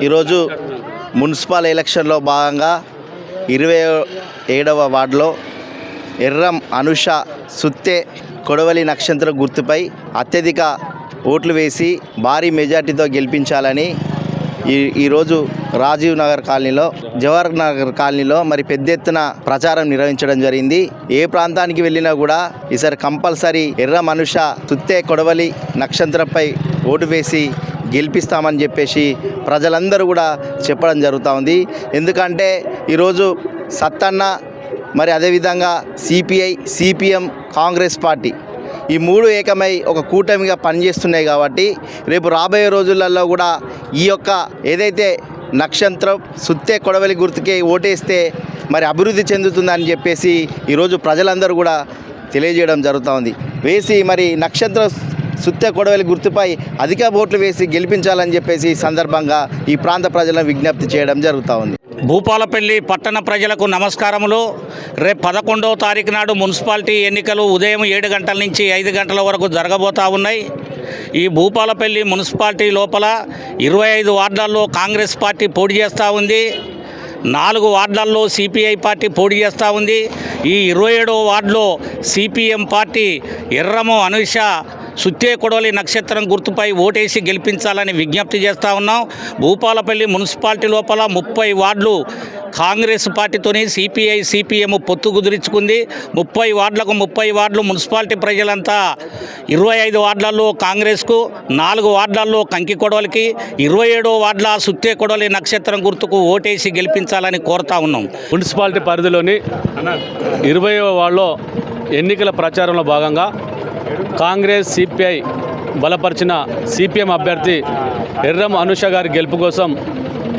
ఈరోజు మున్సిపల్ ఎలక్షన్లో భాగంగా 27వ వార్డులో ఎర్రం అనుష సుత్తే కొడవలి నక్షత్రం గుర్తుపై అత్యధిక ఓట్లు వేసి భారీ మెజార్టీతో గెలిపించాలని ఈరోజు రాజీవ్ నగర్ కాలనీలో, జవహర్ నగర్ కాలనీలో మరి పెద్ద ఎత్తున ప్రచారం నిర్వహించడం జరిగింది. ఏ ప్రాంతానికి వెళ్ళినా కూడా ఈసారి కంపల్సరీ ఎర్రం అనుష సుత్తే కొడవలి నక్షత్రంపై ఓటు వేసి గెలిపిస్తామని చెప్పేసి ప్రజలందరూ కూడా చెప్పడం జరుగుతూ ఉంది. ఎందుకంటే ఈరోజు సత్తన్న మరి అదేవిధంగా సిపిఐ, సిపిఎం, కాంగ్రెస్ పార్టీ ఈ మూడు ఏకమై ఒక కూటమిగా పనిచేస్తున్నాయి కాబట్టి రేపు రాబోయే రోజులలో కూడా ఈ యొక్క ఏదైతే నక్షత్రం సుత్తే కొడవలి గుర్తుకే ఓటేస్తే మరి అభివృద్ధి చెందుతుందని చెప్పేసి ఈరోజు ప్రజలందరూ కూడా తెలియజేయడం జరుగుతూ ఉంది. వేసి మరి నక్షత్ర సుత్తే కొడవలి గుర్తుపై అధిక ఓట్లు వేసి గెలిపించాలని చెప్పేసి ఈ సందర్భంగా ఈ ప్రాంత ప్రజలను విజ్ఞప్తి చేయడం జరుగుతూ ఉంది. భూపాలపల్లి పట్టణ ప్రజలకు నమస్కారములు. రేపు 11వ తారీఖు నాడు మున్సిపాలిటీ ఎన్నికలు ఉదయం 7 గంటల నుంచి 5 గంటల వరకు జరగబోతూ ఉన్నాయి. ఈ భూపాలపల్లి మున్సిపాలిటీ లోపల 25 వార్డులలో కాంగ్రెస్ పార్టీ పోటీ చేస్తూ ఉంది. 4 వార్డులలో సిపిఐ పార్టీ పోటీ చేస్తూ ఉంది. ఈ 27వ వార్డులో సిపిఎం పార్టీ ఎర్రము అనుష సుత్తే కొడవలి నక్షత్రం గుర్తుపై ఓటేసి గెలిపించాలని విజ్ఞప్తి చేస్తూ ఉన్నాం. భూపాలపల్లి మున్సిపాలిటీ లోపల 30 వార్డులు కాంగ్రెస్ పార్టీతోని సిపిఐ, సిపిఎం పొత్తు కుదిరించుకుంది. 30 వార్డులకు 30 వార్డులు మున్సిపాలిటీ ప్రజలంతా 25 వార్డులలో కాంగ్రెస్కు, 4 వార్డులలో కంకి కొడవలికి, 27వ వార్డుల సుత్తే కొడవలి నక్షత్రం గుర్తుకు ఓటేసి గెలిపించాలని కోరుతా ఉన్నాం. మున్సిపాలిటీ పరిధిలోని 20వ వార్డులో ఎన్నికల ప్రచారంలో భాగంగా కాంగ్రెస్, సిపిఐ బలపరిచిన సిపిఎం అభ్యర్థి ఎర్రం అనుష గారి గెలుపు కోసం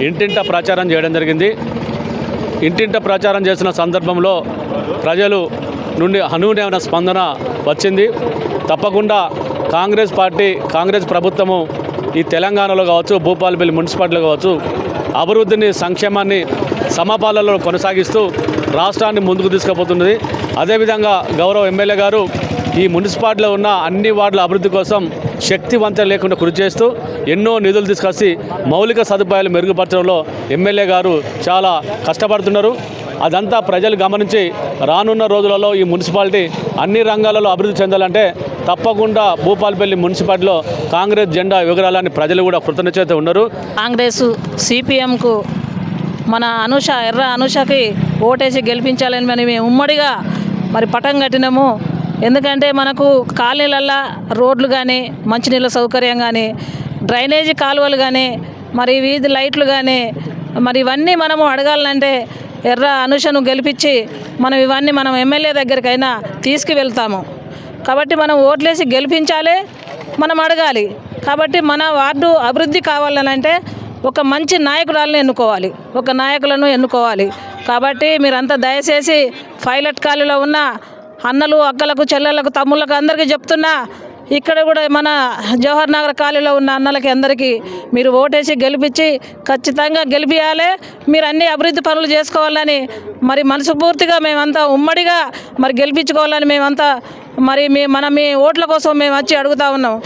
ఇంటింట ప్రచారం చేయడం జరిగింది. ఇంటింట ప్రచారం చేసిన సందర్భంలో ప్రజలు నుండి అనూహ్యమైన స్పందన వచ్చింది. తప్పకుండా కాంగ్రెస్ పార్టీ, కాంగ్రెస్ ప్రభుత్వము ఈ తెలంగాణలో కావచ్చు, భూపాలపల్లి మున్సిపాలిటీలో కావచ్చు అభివృద్ధిని, సంక్షేమాన్ని సమపాలనలో కొనసాగిస్తూ రాష్ట్రాన్ని ముందుకు తీసుకుపోతున్నది. అదేవిధంగా గౌరవ ఎమ్మెల్యే గారు ఈ మున్సిపాలిటీలో ఉన్న అన్ని వార్డుల అభివృద్ధి కోసం శక్తివంతం లేకుండా కృషి చేస్తూ ఎన్నో నిధులు తీసుకొచ్చి మౌలిక సదుపాయాలు మెరుగుపరచడంలో ఎమ్మెల్యే గారు చాలా కష్టపడుతున్నారు. అదంతా ప్రజలు గమనించి రానున్న రోజులలో ఈ మున్సిపాలిటీ అన్ని రంగాలలో అభివృద్ధి చెందాలంటే తప్పకుండా భూపాలపల్లి మున్సిపాలిటీలో కాంగ్రెస్ జెండా ఎగరాలని ప్రజలు కూడా కృతజ్ఞత ఉన్నారు. కాంగ్రెస్, సిపిఎంకు మన ఎర్ర అనుషకి ఓటేసి గెలిపించాలని మేము ఉమ్మడిగా పటం కట్టినాము. ఎందుకంటే మనకు కాలనీలల్లో రోడ్లు కానీ, మంచినీళ్ళ సౌకర్యం కానీ, డ్రైనేజీ కాలువలు కానీ, మరి వీధి లైట్లు కానీ, మరి ఇవన్నీ మనము అడగాలంటే ఎర్ర అనుషను గెలిపించి ఇవన్నీ మనం ఎమ్మెల్యే దగ్గరికైనా తీసుకువెళ్తాము. కాబట్టి మనం ఓట్లేసి గెలిపించాలి, మనం అడగాలి. కాబట్టి మన వార్డు అభివృద్ధి కావాలనంటే ఒక మంచి నాయకురాలను ఎన్నుకోవాలి. కాబట్టి మీరంతా దయచేసి పైలట్ కాలనీలో ఉన్న అన్నలు, అక్కలకు, చెల్లెళ్ళకు, తమ్ముళ్ళకు అందరికీ చెప్తున్నా, ఇక్కడ కూడా మన జవహర్ నగర్ కాలనీలో ఉన్న అన్నలకి అందరికీ మీరు ఓటేసి గెలిపించి ఖచ్చితంగా గెలిపియాలి. మీరు అన్ని అభివృద్ధి పనులు చేసుకోవాలని మనస్ఫూర్తిగా మేమంతా ఉమ్మడిగా గెలిపించుకోవాలని మేమంతా మీ ఓట్ల కోసం మేము వచ్చి అడుగుతా ఉన్నాం.